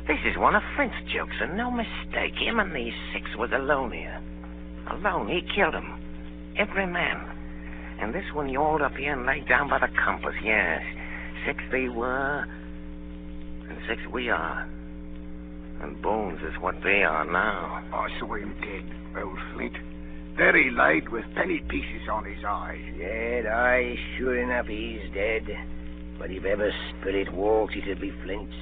This is one of Flint's jokes, and no mistake. Him and these 6 was alone here. Alone. He killed 'em. Every man. And this one he hauled up here and laid down by the compass, yes. 6 they were, and 6 we are. And Bones is what they are now. I saw him dead, old Flint. There he laid with penny pieces on his eyes. Dead, aye, sure enough he's dead. But if ever spirit walked, it'd be Flint's.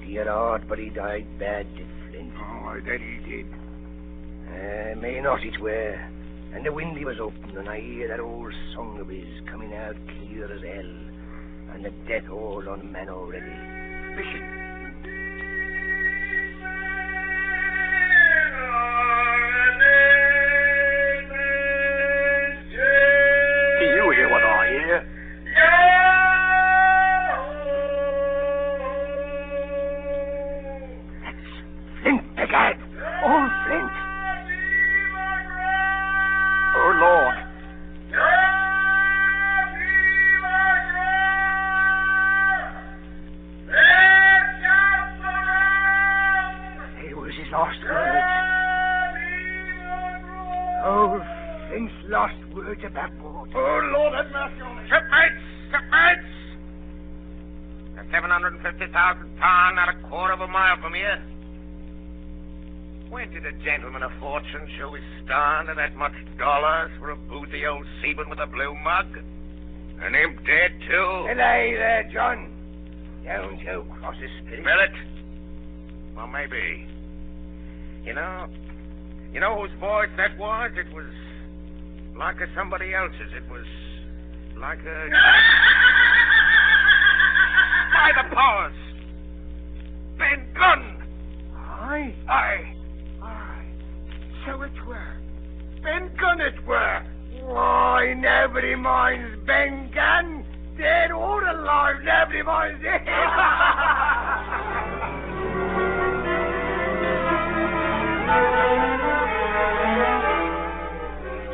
He had heart, but he died bad, did Flint. Oh, that he did. May not it were. And the windy was open, and I hear that old song of his coming out clear as hell. And the death all on man already. Listen. Do you hear what I hear? That's Flint, begad. Old Flint. Oh, Lord. It was his last words. Old Flint's last words about water. Oh, Lord, have mercy on me. Shipmates! Shipmates! They're 750,000 ton at a quarter of a mile from here. When did a gentleman of fortune show his stand at that much dollars for a boozy old seaman with a blue mug? And him dead, too? Delay there, John. Don't you cross his spirit. Spill it? Well, maybe. You know whose voice that was? It was like somebody else's. It was like a... By the powers! Ben Gunn! Aye? Aye. So it were. Ben Gunn it were. Why, nobody minds Ben Gunn. Dead or alive, nobody minds him.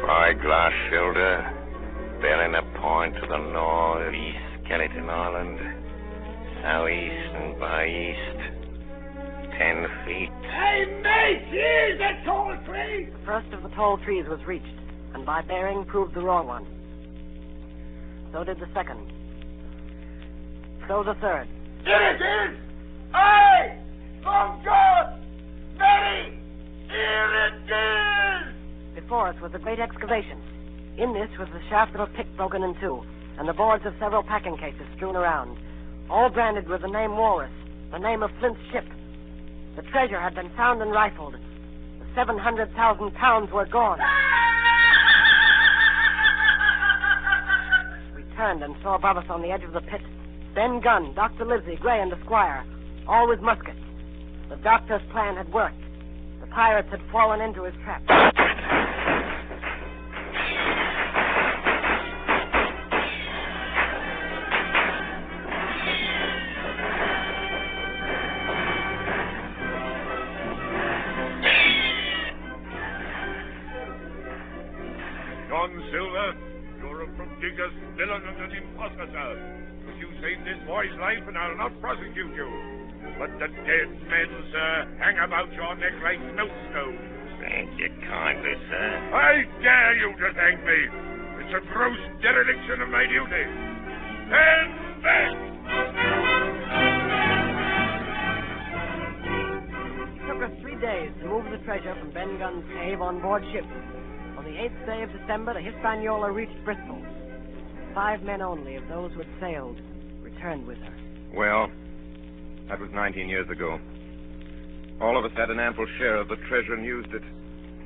Spyglass shoulder, bearing a point to the northeast, Skeleton Island, southeast and by east, 10 feet. Hey, mate, here's a tall tree. The first of the tall trees was reached, and by bearing proved the wrong one. So did the second. So the third. Here it is. Hey, from God, Betty, here it is. Before us was a great excavation. In this was the shaft of a pick broken in two, and the boards of several packing cases strewn around, all branded with the name Walrus, the name of Flint's ship. The treasure had been found and rifled. The 700,000 pounds were gone. We turned and saw above us on the edge of the pit Ben Gunn, Dr. Livesey, Gray, and the squire, all with muskets. The doctor's plan had worked. The pirates had fallen into his trap. Silver, you're a prodigious villain and an impostor, sir. But you saved this boy's life, and I'll not prosecute you. But the dead men, sir, hang about your neck like millstones. Thank you kindly, sir. I dare you to thank me. It's a gross dereliction of my duty. Stand back! It took us 3 days to move the treasure from Ben Gunn's cave on board ship. On the 8th day of December, the Hispaniola reached Bristol. 5 men only of those who had sailed returned with her. Well, that was 19 years ago. All of us had an ample share of the treasure and used it,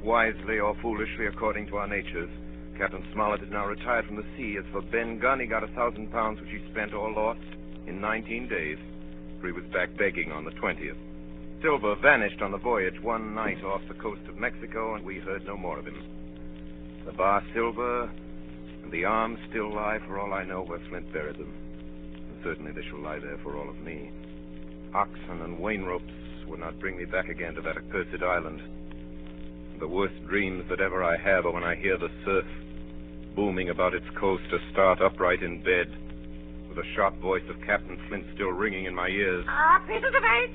wisely or foolishly according to our natures. Captain Smollett is now retired from the sea. As for Ben Gunn, he got 1,000 pounds, which he spent or lost in 19 days, for he was back begging on the 20th. Silver vanished on the voyage one night off the coast of Mexico, and we heard no more of him. The bar silver and the arms still lie, for all I know, where Flint buried them. And certainly they shall lie there for all of me. Oxen and wain ropes would not bring me back again to that accursed island. The worst dreams that ever I have are when I hear the surf booming about its coast to start upright in bed, with the sharp voice of Captain Flint still ringing in my ears. Pieces of eight,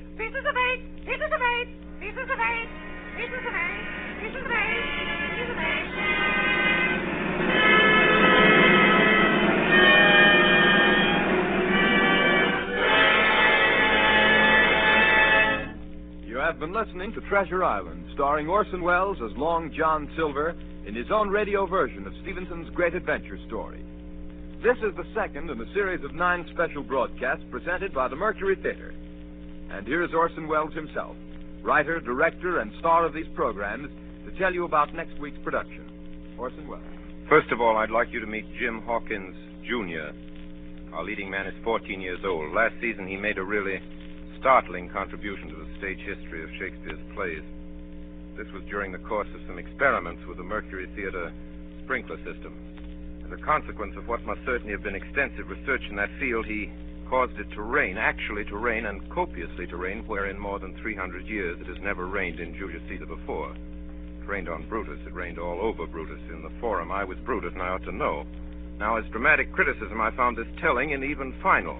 vase. This is the vase. This is the vase. This is the vase. You have been listening to Treasure Island, starring Orson Welles as Long John Silver in his own radio version of Stevenson's great adventure story. This is the second in a series of 9 special broadcasts presented by the Mercury Theatre. And here is Orson Welles himself, writer, director, and star of these programs, to tell you about next week's production. Orson Welles. First of all, I'd like you to meet Jim Hawkins, Jr. Our leading man is 14 years old. Last season, he made a really startling contribution to the stage history of Shakespeare's plays. This was during the course of some experiments with the Mercury Theatre sprinkler system. As a consequence of what must certainly have been extensive research in that field, he caused it to rain, actually to rain, and copiously to rain, where in more than 300 years it has never rained in Julius Caesar before. It rained on Brutus. It rained all over Brutus. In the Forum, I was Brutus, and I ought to know. Now, as dramatic criticism, I found this telling and even final.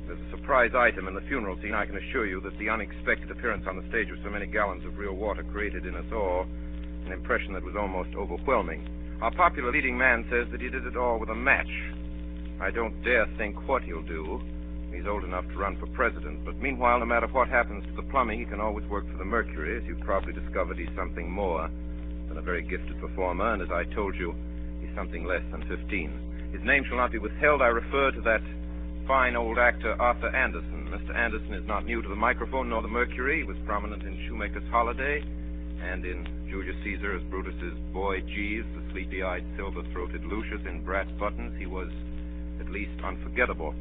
There's a surprise item in the funeral scene. I can assure you that the unexpected appearance on the stage of so many gallons of real water created in us all an impression that was almost overwhelming. Our popular leading man says that he did it all with a match. I don't dare think what he'll do. He's old enough to run for president. But meanwhile, no matter what happens to the plumbing, he can always work for the Mercury. As you've probably discovered, he's something more than a very gifted performer. And as I told you, he's something less than 15. His name shall not be withheld. I refer to that fine old actor, Arthur Anderson. Mr. Anderson is not new to the microphone nor the Mercury. He was prominent in Shoemaker's Holiday and in Julius Caesar as Brutus's boy Jeeves, the sleepy-eyed, silver-throated Lucius in brass buttons. He was at least unforgettable.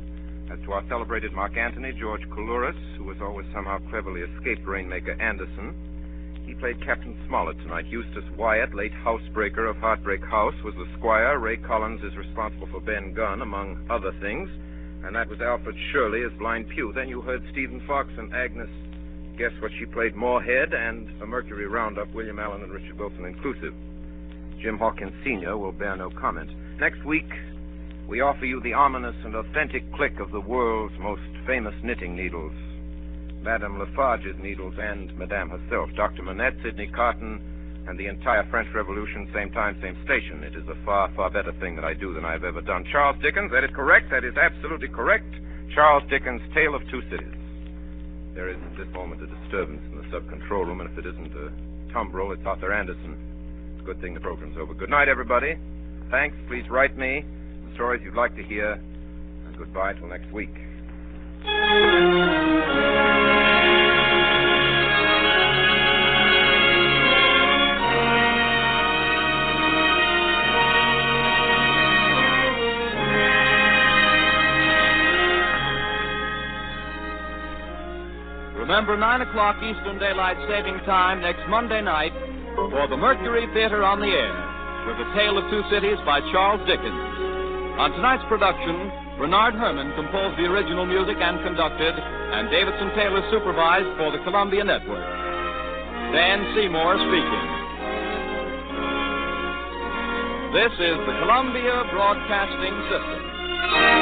As to our celebrated Mark Antony, George Coulouris, who has always somehow cleverly escaped Rainmaker Anderson, he played Captain Smollett tonight. Eustace Wyatt, late housebreaker of Heartbreak House, was the squire. Ray Collins is responsible for Ben Gunn, among other things. And that was Alfred Shirley as Blind Pew. Then you heard Stephen Fox and Agnes, guess what she played, Moorhead, and a Mercury roundup, William Allen and Richard Wilson inclusive. Jim Hawkins Sr. will bear no comment. Next week, we offer you the ominous and authentic click of the world's most famous knitting needles, Madame Lafarge's needles and Madame herself, Dr. Manette, Sidney Carton, and the entire French Revolution, same time, same station. It is a far, far better thing that I do than I've ever done. Charles Dickens, that is correct. That is absolutely correct. Charles Dickens' Tale of Two Cities. There is at this moment a disturbance in the sub-control room, and if it isn't a tumbrel, it's Arthur Anderson. It's a good thing the program's over. Good night, everybody. Thanks. Please write me the stories you'd like to hear, and goodbye till next week. Remember, 9 o'clock Eastern Daylight Saving Time next Monday night for the Mercury Theatre on the Air with A Tale of Two Cities by Charles Dickens. On tonight's production, Bernard Herrmann composed the original music and conducted, and Davidson Taylor supervised for the Columbia Network. Dan Seymour speaking. This is the Columbia Broadcasting System.